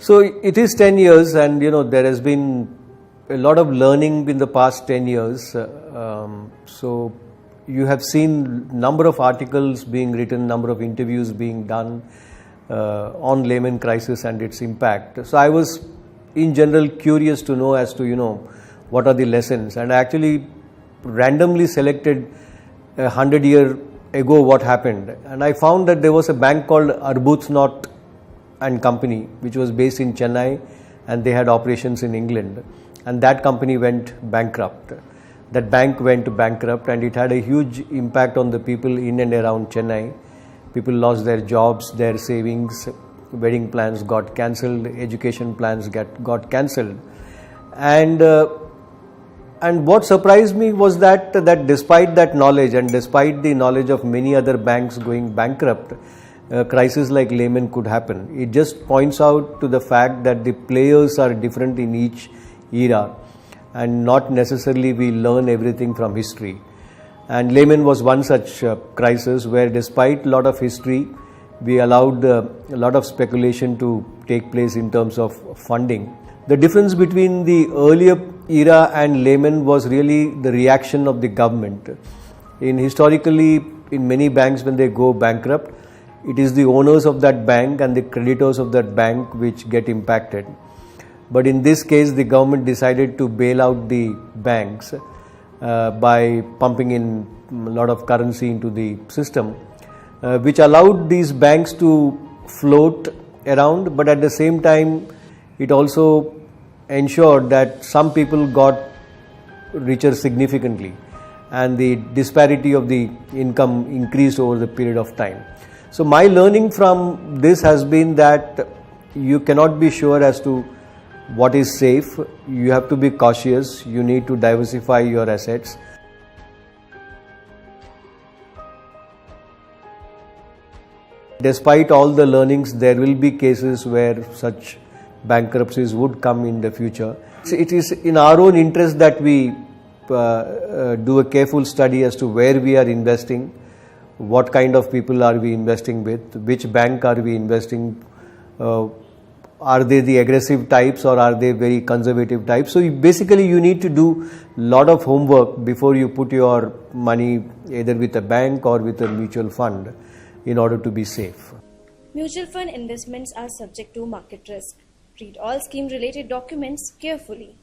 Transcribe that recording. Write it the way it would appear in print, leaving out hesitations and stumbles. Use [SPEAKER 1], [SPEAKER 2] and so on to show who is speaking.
[SPEAKER 1] So it is 10 years, and there has been a lot of learning in the past 10 years. So you have seen number of articles being written, number of interviews being done on Lehman crisis and its impact. So I was in general curious to know as to what are the lessons, and I actually randomly selected 100 years ago what happened, and I found that there was a bank called Arbuthnot and Company which was based in Chennai, and they had operations in England, and that company went bankrupt. That bank went bankrupt, and it had a huge impact on the people in and around Chennai. People lost their jobs, their savings, wedding plans got cancelled, education plans got cancelled, and what surprised me was that despite that knowledge, and despite the knowledge of many other banks going bankrupt, crisis like Lehman could happen. It just points out to the fact that the players are different in each era, and not necessarily we learn everything from history. And Lehman was one such crisis where, despite a lot of history, we allowed a lot of speculation to take place in terms of funding. The difference between the earlier era and Lehman was really the reaction of the government. Historically, in many banks, when they go bankrupt, it is the owners of that bank and the creditors of that bank which get impacted. But in this case, the government decided to bail out the banks by pumping in a lot of currency into the system, which allowed these banks to float around, but at the same time it also ensured that some people got richer significantly, and the disparity of the income increased over the period of time. So my learning from this has been that you cannot be sure as to what is safe. You have to be cautious. You need to diversify your assets. Despite all the learnings, there will be cases where such bankruptcies would come in the future. It is in our own interest that we do a careful study as to where we are investing, what kind of people are we investing with, which bank are we investing, are they the aggressive types or are they very conservative types. So basically you need to do a lot of homework before you put your money either with a bank or with a mutual fund in order to be safe.
[SPEAKER 2] Mutual fund investments are subject to market risk. Read all scheme related documents carefully.